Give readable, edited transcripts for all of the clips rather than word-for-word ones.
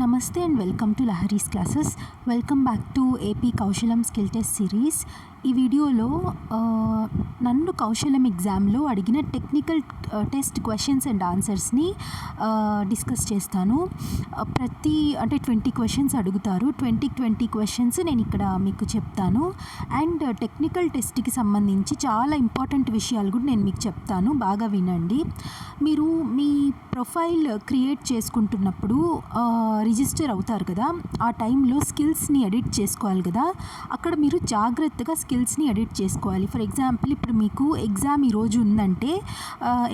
Namaste and welcome to Lahari's classes. Welcome back to AP Kaushalam Skill Test series. ఈ వీడియోలో నన్ను కౌశలం ఎగ్జామ్లో అడిగిన టెక్నికల్ టెస్ట్ క్వశ్చన్స్ అండ్ ఆన్సర్స్ని డిస్కస్ చేస్తాను. అంటే 20 క్వశ్చన్స్ అడుగుతారు. 20 క్వశ్చన్స్ నేను ఇక్కడ మీకు చెప్తాను. అండ్ టెక్నికల్ టెస్ట్కి సంబంధించి చాలా ఇంపార్టెంట్ విషయాలు కూడా నేను మీకు చెప్తాను. బాగా వినండి. మీరు మీ ప్రొఫైల్ క్రియేట్ చేసుకుంటున్నప్పుడు రిజిస్టర్ అవుతారు కదా, ఆ టైంలో స్కిల్స్ని ఎడిట్ చేసుకోవాలి కదా. అక్కడ మీరు జాగ్రత్తగా స్కిల్స్ని ఎడిట్ చేసుకోవాలి. ఫర్ ఎగ్జాంపుల్, ఇప్పుడు మీకు ఎగ్జామ్ ఈరోజు ఉందంటే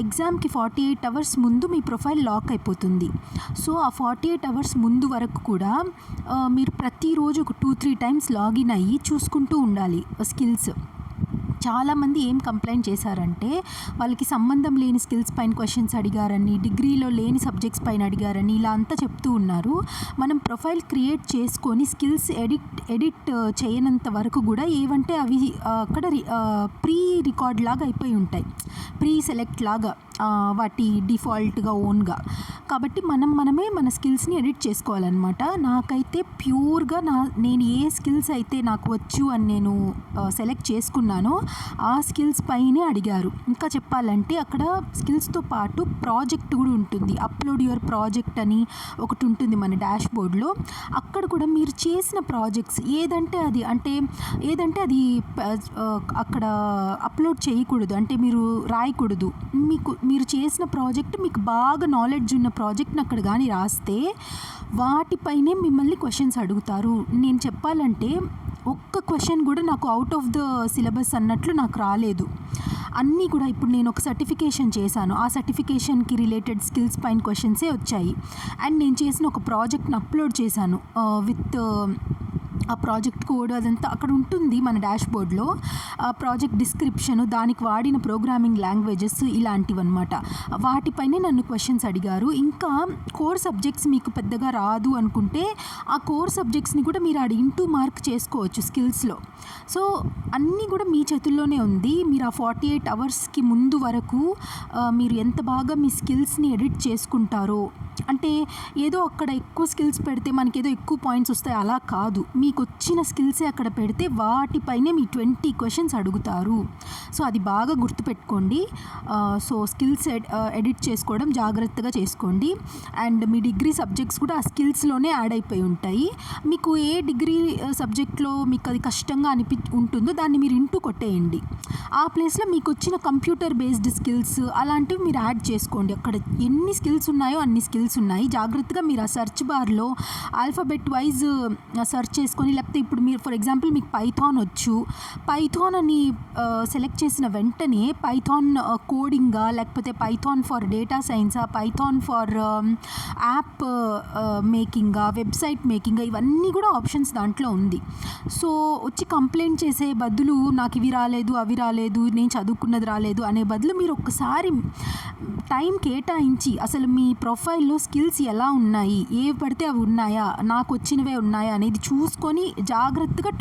ఎగ్జామ్కి 48 అవర్స్ ముందు మీ ప్రొఫైల్ లాక్ అయిపోతుంది. సో ఆ 48 అవర్స్ ముందు వరకు కూడా మీరు ప్రతిరోజు ఒక 2-3 టైమ్స్ లాగిన్ అయ్యి చూసుకుంటూ ఉండాలి స్కిల్స్. చాలామంది ఏం కంప్లైంట్ చేశారంటే వాళ్ళకి సంబంధం లేని స్కిల్స్ పైన క్వశ్చన్స్ అడిగారని, డిగ్రీలో లేని సబ్జెక్ట్స్ పైన అడిగారని ఇలా అంతా చెప్తూ ఉన్నారు. మనం ప్రొఫైల్ క్రియేట్ చేసుకొని స్కిల్స్ ఎడిట్ చేయనంత వరకు కూడా ఏవంటే అవి అక్కడ ప్రీ రికార్డ్ లాగా అయిపోయి ఉంటాయి, ప్రీ సెలెక్ట్ లాగా వాటి డిఫాల్ట్గా ఓన్గా. కాబట్టి మనమే మన స్కిల్స్ని ఎడిట్ చేసుకోవాలన్నమాట. నాకైతే ప్యూర్గా నేను ఏ స్కిల్స్ అయితే నాకు వచ్చు అని నేను సెలెక్ట్ చేసుకున్నానో ఆ స్కిల్స్ పైనే అడిగారు. ఇంకా చెప్పాలంటే అక్కడ స్కిల్స్తో పాటు ప్రాజెక్ట్ కూడా ఉంటుంది. అప్లోడ్ యువర్ ప్రాజెక్ట్ అని ఒకటి ఉంటుంది మన డాష్ బోర్డ్లో. అక్కడ కూడా మీరు చేసిన ప్రాజెక్ట్స్ ఏదంటే అది అక్కడ అప్లోడ్ చేయకూడదు, అంటే మీరు రాయకూడదు. మీరు చేసిన ప్రాజెక్ట్, మీకు బాగా నాలెడ్జ్ ఉన్న ప్రాజెక్ట్ని అక్కడ కానీ రాస్తే వాటిపైనే మిమ్మల్ని క్వశ్చన్స్ అడుగుతారు. నేను చెప్పాలంటే ఒక్క క్వశ్చన్ కూడా నాకు అవుట్ ఆఫ్ ద సిలబస్ అన్నట్లు నాకు రాలేదు. అన్నీ కూడా ఇప్పుడు నేను ఒక సర్టిఫికేషన్ చేశాను, ఆ సర్టిఫికేషన్కి రిలేటెడ్ స్కిల్స్ పైన క్వశ్చన్సే వచ్చాయి. అండ్ నేను చేసిన ఒక ప్రాజెక్ట్ని అప్లోడ్ చేశాను విత్ ఆ ప్రాజెక్ట్ కోడ్ అదంతా అక్కడ ఉంటుంది మన డాష్ బోర్డ్లో. ఆ ప్రాజెక్ట్ డిస్క్రిప్షను, దానికి వాడిన ప్రోగ్రామింగ్ లాంగ్వేజెస్ ఇలాంటివన్నమాట. వాటిపైనే నన్ను క్వశ్చన్స్ అడిగారు. ఇంకా కోర్ సబ్జెక్ట్స్ మీకు పెద్దగా రాదు అనుకుంటే ఆ కోర్ సబ్జెక్ట్స్ని కూడా మీరు ఆడ ఇంటూ మార్క్ చేసుకోవచ్చు స్కిల్స్లో. సో అన్నీ కూడా మీ చేతుల్లోనే ఉంది. మీరు ఆ 48 అవర్స్కి ముందు వరకు మీరు ఎంత బాగా మీ స్కిల్స్ని ఎడిట్ చేసుకుంటారో, అంటే ఏదో అక్కడ ఎక్కువ స్కిల్స్ పెడితే మనకి ఏదో ఎక్కువ పాయింట్స్ వస్తాయి అలా కాదు. మీకు వచ్చిన స్కిల్సే అక్కడ పెడితే వాటిపైనే మీ 20 క్వశ్చన్స్ అడుగుతారు. సో అది బాగా గుర్తుపెట్టుకోండి. సో స్కిల్స్ ఎడిట్ చేసుకోవడం జాగ్రత్తగా చేసుకోండి. అండ్ మీ డిగ్రీ సబ్జెక్ట్స్ కూడా ఆ స్కిల్స్లోనే యాడ్ అయిపోయి ఉంటాయి. మీకు ఏ డిగ్రీ సబ్జెక్ట్లో మీకు అది కష్టంగా ఉంటుందో దాన్ని మీరు ఇంటూ కొట్టేయండి. ఆ ప్లేస్లో మీకు వచ్చిన కంప్యూటర్ బేస్డ్ స్కిల్స్ అలాంటివి మీరు యాడ్ చేసుకోండి. అక్కడ ఎన్ని స్కిల్స్ ఉన్నాయో అన్ని స్కిల్స్ ఉన్నాయి. జాగ్రత్తగా మీరు ఆ సెర్చ్ బార్లో ఆల్ఫాబెట్ వైజ్ సెర్చ్ చేసుకొని, లేకపోతే ఇప్పుడు మీరు ఫర్ ఎగ్జాంపుల్ మీకు పైథాన్ వచ్చు, పైథాన్ అని సెలెక్ట్ చేసిన వెంటనే పైథాన్ కోడింగా, లేకపోతే పైథాన్ ఫర్ డేటా సైన్సా, పైథాన్ ఫర్ యాప్ మేకింగా, వెబ్సైట్ మేకింగా, ఇవన్నీ కూడా ఆప్షన్స్ దాంట్లో ఉంది. సో వచ్చి కంప్లైంట్ చేసే బదులు నాకు ఇవి రాలేదు అవి రాలేదు నేను చదువుకున్నది రాలేదు అనే బదులు మీరు ఒక్కసారి టైం కేటాయించి అసలు మీ ప్రొఫైల్లో స్కిల్స్ ఎలా ఉన్నాయి, ఏవి పడితే అవి ఉన్నాయా, నాకు వచ్చినవే ఉన్నాయా అనేది చూసుకొని జాగ్రత్తగా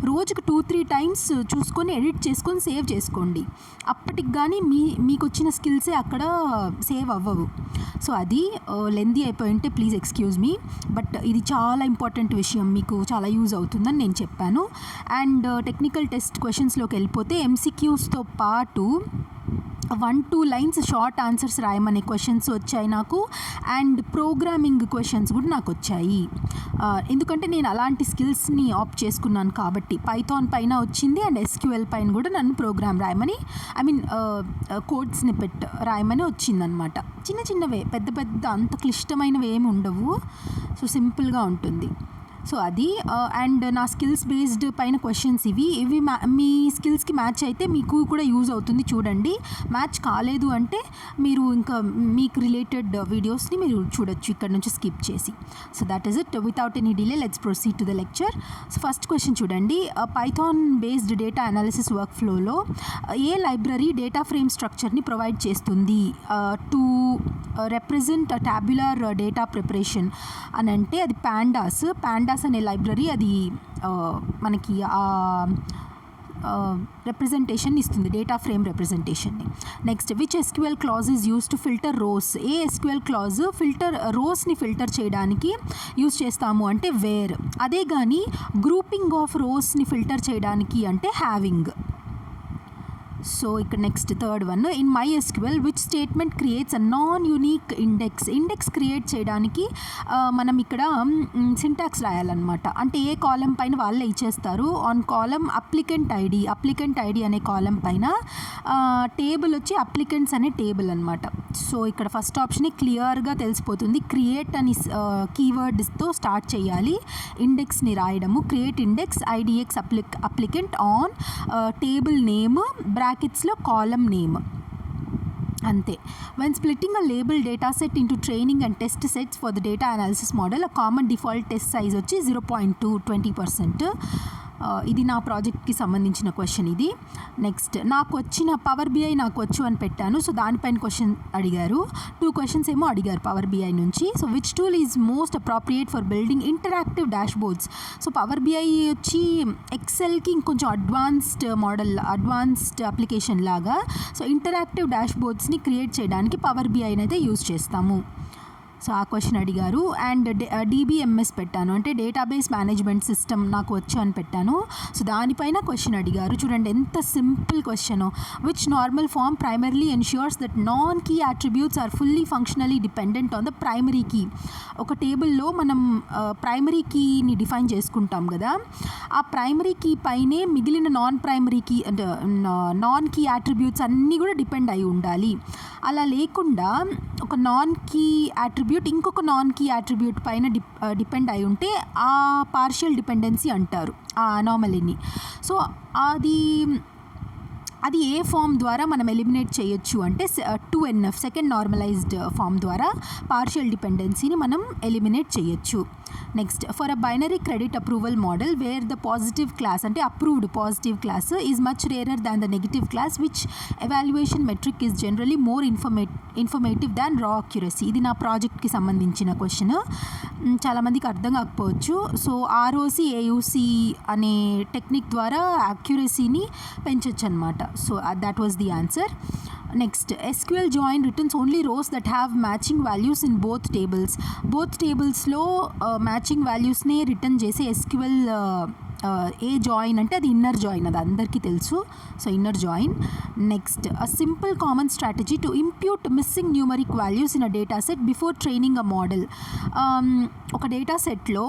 రోజుకు 2-3 టైమ్స్ చూసుకొని ఎడిట్ చేసుకొని సేవ్ చేసుకోండి. అప్పటికి కానీ మీకు వచ్చిన స్కిల్సే అక్కడ సేవ్ అవ్వవు. సో అది లెందీ అయిపోయి ఉంటే ప్లీజ్ ఎక్స్క్యూజ్ మీ, బట్ ఇది చాలా ఇంపార్టెంట్ విషయం, మీకు చాలా యూజ్ అవుతుందని నేను చెప్పాను. అండ్ టెక్నికల్ టెస్ట్ క్వశ్చన్స్లోకి వెళ్ళిపోతే ఎంసీక్యూస్తో పాటు 1-2 లైన్స్ షార్ట్ ఆన్సర్స్ రాయమనే క్వశ్చన్స్ వచ్చాయి నాకు. అండ్ ప్రోగ్రామింగ్ క్వశ్చన్స్ కూడా నాకు వచ్చాయి. ఎందుకంటే నేను అలాంటి స్కిల్స్ని ఆప్ట్ చేసుకున్నాను కాబట్టి. పైథాన్ పైన వచ్చింది అండ్ ఎస్క్యూఎల్ పైన కూడా నన్ను ప్రోగ్రామ్ రాయమని, కోడ్ స్నిపెట్ రాయమని వచ్చిందనమాట. చిన్నవే, పెద్ద అంత క్లిష్టమైనవి ఏమి ఉండవు. సో సింపుల్గా ఉంటుంది. సో అది అండ్ నా స్కిల్స్ బేస్డ్ పైన క్వశ్చన్స్ ఇవి మీ స్కిల్స్కి మ్యాచ్ అయితే మీకు కూడా యూజ్ అవుతుంది. చూడండి, మ్యాచ్ కాలేదు అంటే మీరు ఇంకా మీకు రిలేటెడ్ వీడియోస్ని మీరు చూడొచ్చు ఇక్కడ నుంచి స్కిప్ చేసి. So that is it. Without any delay let's proceed to the lecture. So first question చూడండి. Python based data analysis work ఫ్లోలో ఏ లైబ్రరీ డేటా ఫ్రేమ్ స్ట్రక్చర్ని ప్రొవైడ్ చేస్తుంది to represent tabular data preparation అని అంటే అది పాండాస్ అనే లైబ్రరీ. అది మనకి రిప్రజెంటేషన్ ఇస్తుంది, డేటా ఫ్రేమ్ రిప్రజెంటేషన్ని. Next which SQL clause is use to filter rows. ఏ ఎస్క్యూఎల్ క్లాజ్ రోస్ని ఫిల్టర్ చేయడానికి యూస్ చేస్తాము అంటే వేర్. అదే కానీ గ్రూపింగ్ ఆఫ్ రోస్ని ఫిల్టర్ చేయడానికి అంటే హ్యావింగ్. సో ఇక్కడ next third one, in MySQL which statement creates a non unique index. Index create చేయడానికి మనం ఇక్కడ సింటాక్స్ రాయాలన్నమాట. అంటే ఏ కాలం పైన వాళ్ళే ఇచ్చేస్తారు. ఆన్ కాలం అప్లికెంట్ ఐడి అనే కాలం పైన టేబుల్ వచ్చి అప్లికెంట్స్ అనే టేబుల్ అనమాట. సో ఇక్కడ ఫస్ట్ ఆప్షన్ క్లియర్గా తెలిసిపోతుంది, క్రియేట్ అని కీవర్డ్స్తో స్టార్ట్ చేయాలి ఇండెక్స్ని రాయడము. Create index IDX applicant on table name బ్రాకెట్స్లో కాలం నేమ్, అంతే. When splitting a label data set into training and test sets for the data analysis model, a common default test size వచ్చి 0.2 20%. ఇది నా ప్రాజెక్ట్కి సంబంధించిన క్వశ్చన్ ఇది. Next నాకు వచ్చిన పవర్ BI నాకు వచ్చు అని పెట్టాను. సో దానిపైన క్వశ్చన్ అడిగారు, 2 క్వశ్చన్స్ ఏమో అడిగారు పవర్ BI నుంచి. So which tool is most appropriate for building interactive dash boards. So power BI వచ్చి ఎక్సెల్కి ఇంకొంచెం అడ్వాన్స్డ్ అప్లికేషన్ లాగా. సో ఇంటరాక్టివ్ డాష్ బోర్డ్స్ని క్రియేట్ చేయడానికి పవర్ BIని అయితే యూజ్ చేస్తాము. సో ఆ క్వశ్చన్ అడిగారు. అండ్ DBMS పెట్టాను, అంటే డేటాబేస్ మేనేజ్మెంట్ సిస్టమ్ నాకు వచ్చు అని పెట్టాను. సో దానిపైన క్వశ్చన్ అడిగారు. చూడండి ఎంత simple question. Which normal form primarily ensures that non key attributes are fully functionally dependent on the primary key. ఒక టేబుల్లో మనం ప్రైమరీ కీని డిఫైన్ చేసుకుంటాం కదా, ఆ ప్రైమరీ కీ పైనే మిగిలిన నాన్ ప్రైమరీ కీ అంటే నాన్ కీ అట్రిబ్యూట్స్ అన్నీ కూడా డిపెండ్ అయి ఉండాలి. అలా లేకుండా ఒక నాన్ కీ అట్రిబ్యూట్ ఇంకొక నాన్ కీ అట్రిబ్యూట్ పైన డిపెండ్ అయి ఉంటే ఆ పార్షియల్ డిపెండెన్సీ అంటారు ఆ అనామలీని. సో అది ఏ ఫామ్ ద్వారా మనం ఎలిమినేట్ చేయొచ్చు అంటే 2NF సెకండ్ నార్మలైజ్డ్ ఫామ్ ద్వారా పార్షియల్ డిపెండెన్సీని మనం ఎలిమినేట్ చేయొచ్చు. Next for a binary credit approval model where the positive class అంటే approved positive class is much rarer than the negative class which evaluation metric is generally more informative than raw accuracy. ఇది నా ప్రాజెక్ట్కి సంబంధించిన question. చాలామందికి అర్థం కాకపోవచ్చు. So ROC AUC అనే technique ద్వారా అక్యురసీని పెంచొచ్చు అనమాట. So that was the answer. Next, SQL join returns only rows that have matching values in both tables. Both tablesలో matching valuesనే రిటర్న్ చేసే SQL ఏ జాయిన్ అంటే అది ఇన్నర్ జాయిన్, అది అందరికీ తెలుసు. So inner join. Next a simple common strategy to impute missing numeric values in a data set before training a model. ఒక డేటా సెట్లో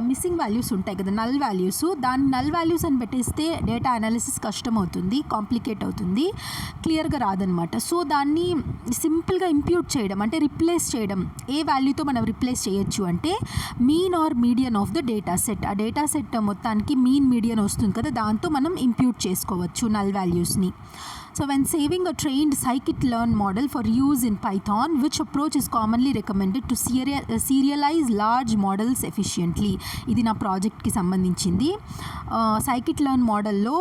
మిస్సింగ్ వాల్యూస్ ఉంటాయి కదా, నల్ వాల్యూస్. దాన్ని నల్ వాల్యూస్ అని పెట్టేస్తే డేటా అనాలిసిస్ కష్టం అవుతుంది, కాంప్లికేట్ అవుతుంది, క్లియర్గా రాదనమాట. సో దాన్ని సింపుల్గా ఇంప్యూట్ చేయడం అంటే రిప్లేస్ చేయడం. ఏ వాల్యూతో మనం రిప్లేస్ చేయొచ్చు అంటే mean or median of the data set. ఆ డేటా సెట్ మొత్తానికి మీన్ మీడియన్ వస్తుంది కదా, దాంతో మనం ఇంప్యూట్ చేసుకోవచ్చు నల్ వాల్యూస్ని. So when saving a trained scikit-learn model for use in Python which approach is commonly recommended to serialise large models efficiently. ఇది నా ప్రాజెక్ట్కి సంబంధించింది. scikit-learn మోడల్లో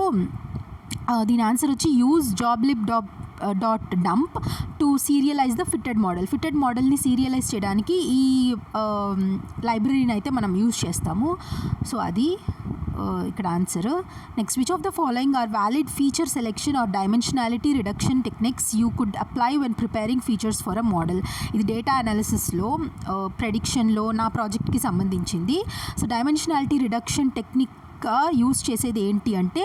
దీని ఆన్సర్ వచ్చి use joblib.dump to serialise the fitted model. Fitted మోడల్ని సీరియలైజ్ చేయడానికి ఈ లైబ్రరీని అయితే మనం యూజ్ చేస్తాము. సో అది ఇక్కడ answer. Next which of the following are valid feature selection or dimensionality reduction techniques you could apply when preparing features for a model. ఇది డేటా అనాలిసిస్లో ప్రెడిక్షన్లో నా ప్రాజెక్ట్కి సంబంధించింది. So dimensionality reduction technique use చేసేది ఏంటి అంటే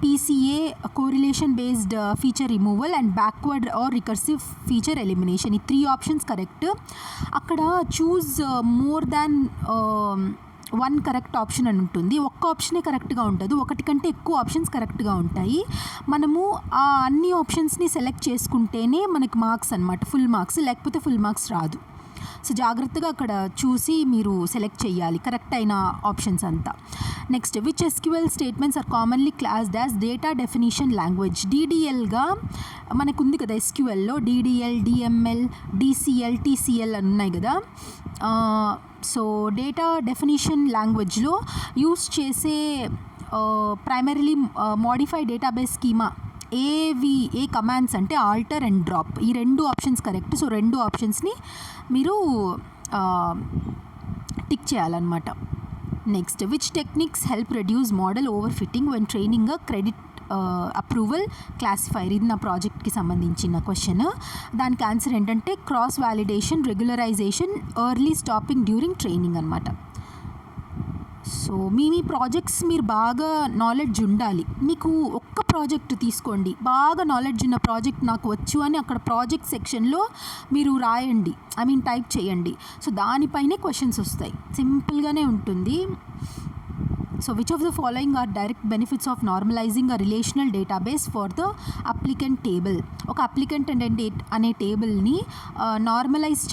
PCA correlation based feature removal and backward or recursive feature elimination. ఈ 3 ఆప్షన్స్ కరెక్ట్. అక్కడ choose more than 1 correct option అని ఉంటుంది. ఒక్క ఆప్షనే కరెక్ట్గా ఉంటుంది, ఒకటి కంటే ఎక్కువ ఆప్షన్స్ కరెక్ట్గా ఉంటాయి. మనము ఆ అన్ని ఆప్షన్స్ని సెలెక్ట్ చేసుకుంటేనే మనకి మార్క్స్ అనమాట, ఫుల్ మార్క్స్, లేకపోతే ఫుల్ మార్క్స్ రాదు. సో జాగ్రత్తగా అక్కడ చూసి మీరు సెలెక్ట్ చేయాలి కరెక్ట్ అయిన ఆప్షన్స్ అంతా. Next which SQL statements are commonly classed as data definition language. DDLగా మనకు ఉంది కదా SQLలో, DDL, DML, DCL, TCL అని ఉన్నాయి కదా. సో డేటా డెఫినిషన్ లాంగ్వేజ్లో యూస్ చేసే ప్రైమరీలీ మోడిఫై డేటాబేస్ స్కీమా ఏ కమాండ్స్ అంటే ఆల్టర్ అండ్ డ్రాప్. ఈ 2 ఆప్షన్స్ కరెక్ట్. సో 2 ఆప్షన్స్ని మీరు టిక్ చేయాలన్నమాట. Next which techniques help reduce model over fitting when training credit approval classifier. ఇది నా ప్రాజెక్ట్కి సంబంధించిన క్వశ్చన్. దానికి ఆన్సర్ ఏంటంటే cross validation, regularisation, early stopping during training అనమాట. సో మీ ప్రాజెక్ట్స్ మీరు బాగా నాలెడ్జ్ ఉండాలి. మీకు ఒక్క ప్రాజెక్ట్ తీసుకోండి, బాగా నాలెడ్జ్ ఉన్న ప్రాజెక్ట్ నాకు వచ్చు అని అక్కడ ప్రాజెక్ట్ సెక్షన్లో మీరు రాయండి, టైప్ చేయండి. సో దానిపైనే క్వశ్చన్స్ వస్తాయి, సింపుల్గానే ఉంటుంది. So which of the following are direct benefits of normalising a relational database for the applicant table. ఒక అప్లికెంట్ అనే టేబుల్ని నార్మలైజ్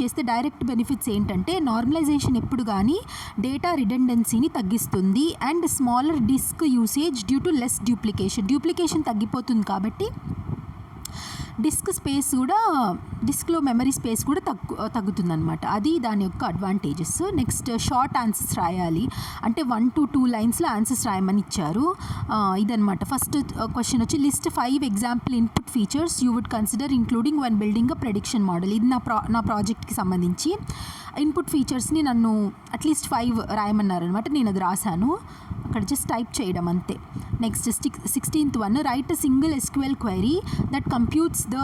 చేస్తే డైరెక్ట్ బెనిఫిట్స్ ఏంటంటే నార్మలైజేషన్ ఎప్పుడు కానీ డేటా రిడెండెన్సీని తగ్గిస్తుంది and smaller disk usage due to less duplication తగ్గిపోతుంది కాబట్టి డిస్క్లో మెమరీ స్పేస్ కూడా తగ్గుతుందన్నమాట. అది దాని యొక్క అడ్వాంటేజెస్. నెక్స్ట్ షార్ట్ ఆన్సర్స్ రాయాలి, అంటే 1 to 2 లైన్స్లో ఆన్సర్స్ రాయమని ఇచ్చారు. ఇదనమాట. ఫస్ట్ క్వశ్చన్ వచ్చి list 5 example input features you would consider including one building a prediction model. ఇది నా ప్రాజెక్ట్కి సంబంధించి ఇన్పుట్ ఫీచర్స్ని నన్ను అట్లీస్ట్ 5 రాయమన్నారు అనమాట. నేను అది రాశాను, అక్కడ జస్ట్ టైప్ చేయడం అంతే. Next 16th one, write a single SQL query that computes the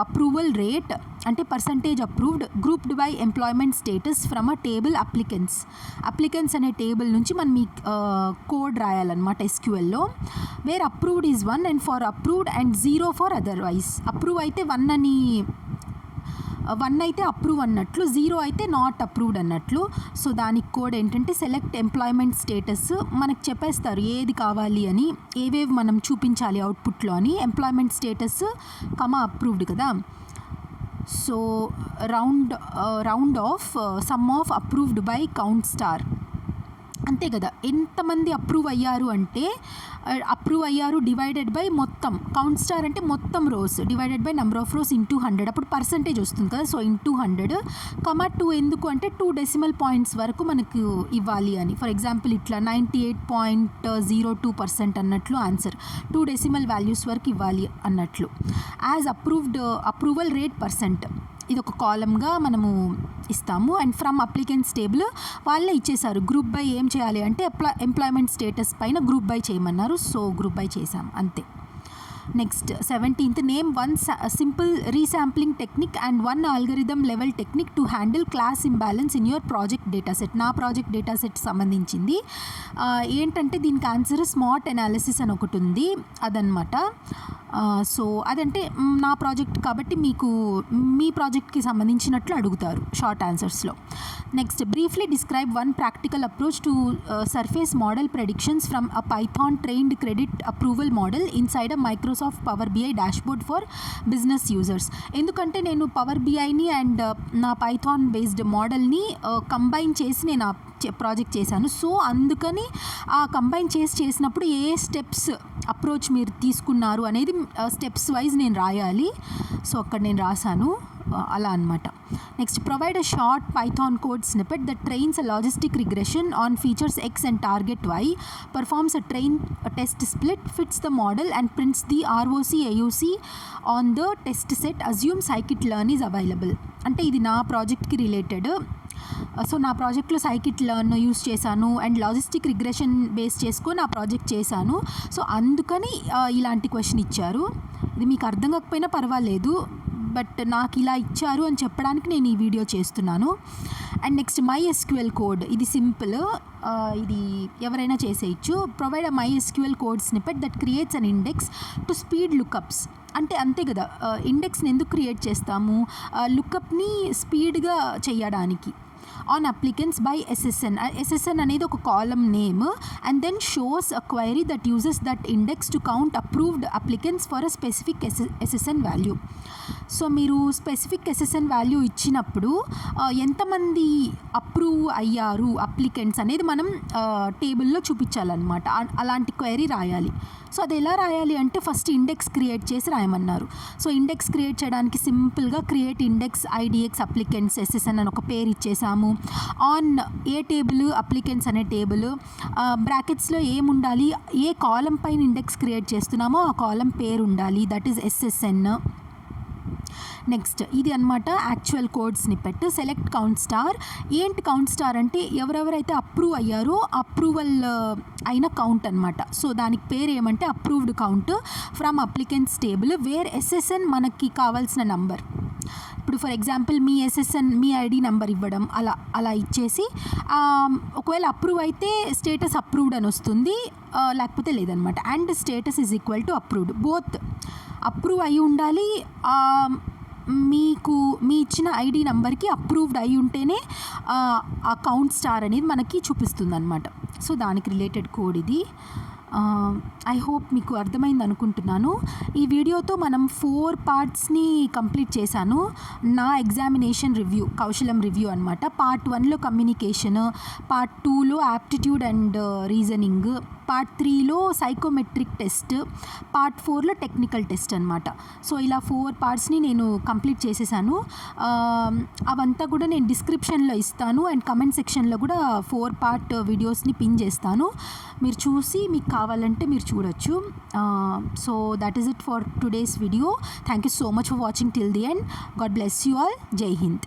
approval rate, అంటే percentage approved grouped by employment status from a table applicants అనే టేబుల్ నుంచి మనం మీ కోడ్ రాయాలన్నమాట SQLలో. Where approved is 1 and for approved and 0 for otherwise. Approve అయితే 1 అయితే approve అన్నట్లు, 0 అయితే నాట్ అప్రూవ్డ్ అన్నట్లు. సో దానికి కోడ్ ఏంటంటే సెలెక్ట్ ఎంప్లాయ్మెంట్ స్టేటస్, మనకు చెప్పేస్తారు ఏది కావాలి అని, ఏవేవి మనం చూపించాలి అవుట్పుట్లో అని. ఎంప్లాయ్మెంట్ స్టేటస్ అప్రూవ్డ్ కదా. So round of sum of approved by count star, అంతే కదా. ఎంతమంది అప్రూవ్ అయ్యారు డివైడెడ్ బై మొత్తం, కౌంట్ స్టార్ అంటే మొత్తం rows divided by number of rows into 100, అప్పుడు పర్సంటేజ్ వస్తుంది కదా. సో ఇంటూ 100, 2 ఎందుకు అంటే 2 డెసిమల్ పాయింట్స్ వరకు మనకు ఇవ్వాలి అని. ఫర్ ఎగ్జాంపుల్ ఇట్లా 98.02% అన్నట్లు ఆన్సర్, 2 డెసిమల్ వాల్యూస్ వరకు ఇవ్వాలి అన్నట్లు. యాజ్ అప్రూవల్ రేట్ పర్సెంట్, ఇది ఒక కాలమ్గా మనము ఇస్తాము. అండ్ ఫ్రమ్ అప్లికెంట్స్ టేబుల్ వాళ్ళే ఇచ్చేసారు. గ్రూప్ బై ఏం చేయాలి అంటే ఎంప్లాయ్మెంట్ స్టేటస్ పైన గ్రూప్ బై చేయమన్నారు, సో గ్రూప్ బై చేసాం అంతే. Next 17th, name 1 simple resampling technique and 1 algorithm level technique to handle class imbalance in your project dataset. నా ప్రాజెక్ట్ డేటాసెట్ సంబంధించింది ఏంటంటే దీనికి ఆన్సర్ స్మార్ట్ అనాలిసిస్ అని ఒకటి ఉంది, అదనమాట. సో అదంటే నా ప్రాజెక్ట్ కాబట్టి మీకు మీ ప్రాజెక్ట్కి సంబంధించినట్లు అడుగుతారు షార్ట్ ఆన్సర్స్లో. Next briefly describe 1 practical approach to surface model predictions from a Python trained credit approval model inside a Microsoft Power BI dashboard for business users. ఎందుకంటే నేను పవర్ BIని అండ్ నా పైథాన్ బేస్డ్ మోడల్ని కంబైన్ చేసి నేను project చేశాను. So అందుకని ఆ కంబైన్ చేసినప్పుడు ఏ స్టెప్స్ అప్రోచ్ మీరు తీసుకున్నారు అనేది స్టెప్స్ వైజ్ నేను రాయాలి. సో అక్కడ నేను రాశాను అలా అనమాట. Next provide a short Python code snippet that trains a logistic regression on features X and target Y, performs a train test split, fits the model and prints the ROC AUC on the test set, assume scikit learn is available. అంటే ఇది నా ప్రాజెక్ట్కి related. So నా ప్రాజెక్ట్లో scikit learn use చేశాను and logistic regression base చేసుకొని నా project చేశాను. సో అందుకని ఇలాంటి క్వశ్చన్ ఇచ్చారు. ఇది మీకు అర్థం కాకపోయినా పర్వాలేదు, బట్ నాకు ఇలా ఇచ్చారు అని చెప్పడానికి నేను ఈ వీడియో చేస్తున్నాను. అండ్ నెక్స్ట్ MySQL కోడ్, ఇది సింపుల్, ఇది ఎవరైనా చేసేయచ్చు. Provide a MySQL code snippet that creates an index to speed lookups. అంటే అంతే కదా, ఇండెక్స్ని ఎందుకు క్రియేట్ చేస్తాము, లుకప్ని స్పీడ్గా చేయడానికి. ఆన్ అప్లికెంట్స్ బై SSN అనేది ఒక column name and then shows a query that uses that index to count approved applicants for a specific SSN value. So మీరు స్పెసిఫిక్ SSN వాల్యూ ఇచ్చినప్పుడు ఎంతమంది అప్రూవ్ అయ్యారు అప్లికెంట్స్ అనేది మనం టేబుల్లో చూపించాలన్నమాట. అలాంటి క్వైరీ రాయాలి. సో అది ఎలా రాయాలి అంటే ఫస్ట్ ఇండెక్స్ క్రియేట్ చేసి రాయమన్నారు. సో ఇండెక్స్ క్రియేట్ చేయడానికి సింపుల్గా create index IDX applicants SSN అని ఒక పేరు ఇచ్చేసాము. ఆన్ ఏ టేబుల్, అప్లికెంట్స్ అనే టేబుల్, బ్రాకెట్స్లో ఏముండాలి, ఏ కాలం పైన ఇండెక్స్ క్రియేట్ చేస్తున్నామో ఆ కాలం పేరు ఉండాలి, దట్ ఈస్ SSN. నెక్స్ట్ ఇది అనమాట actual code snippet. Select count star. ఏంటి కౌంట్ స్టార్ అంటే ఎవరెవరైతే అప్రూవ్ అయ్యారో అప్రూవల్ అయిన కౌంట్ అనమాట. సో దానికి పేరు ఏమంటే approved count from applicants table wear SSN మనకి కావాల్సిన నంబర్. ఇప్పుడు for example me SSN me ID number ఇవ్వడం అలా ఇచ్చేసి ఒకవేళ అప్రూవ్ అయితే స్టేటస్ అప్రూవ్డ్ అని వస్తుంది, లేకపోతే లేదనమాట. And status is equal to approved. Both approve అయి ఉండాలి, మీకు మీ ఇచ్చిన ఐడి నెంబర్కి అప్రూవ్డ్ అయి ఉంటేనే ఆ కౌంట్ స్టార్ అనేది మనకి చూపిస్తుంది అనమాట. సో దానికి రిలేటెడ్ కోడ్ ఇది. ఐ హోప్ మీకు అర్థమైంది అనుకుంటున్నాను. ఈ వీడియోతో మనం 4 పార్ట్స్ని కంప్లీట్ చేశాను. నా ఎగ్జామినేషన్ రివ్యూ, కౌశలం రివ్యూ అనమాట. పార్ట్ 1లో కమ్యూనికేషన్, పార్ట్ 2లో యాప్టిట్యూడ్ అండ్ రీజనింగ్, పార్ట్ 3లో సైకోమెట్రిక్ టెస్ట్, పార్ట్ 4లో టెక్నికల్ టెస్ట్ అనమాట. సో ఇలా 4 పార్ట్స్ని నేను కంప్లీట్ చేసేసాను. అవంతా కూడా నేను డిస్క్రిప్షన్లో ఇస్తాను అండ్ కమెంట్ సెక్షన్లో కూడా 4 పార్ట్ వీడియోస్ని పిన్ చేస్తాను. మీరు చూసి మీకు కావాలంటే మీరు చూడొచ్చు. So that is it for today's video. Thank you so much for watching till the end. God bless you all. జై హింద్.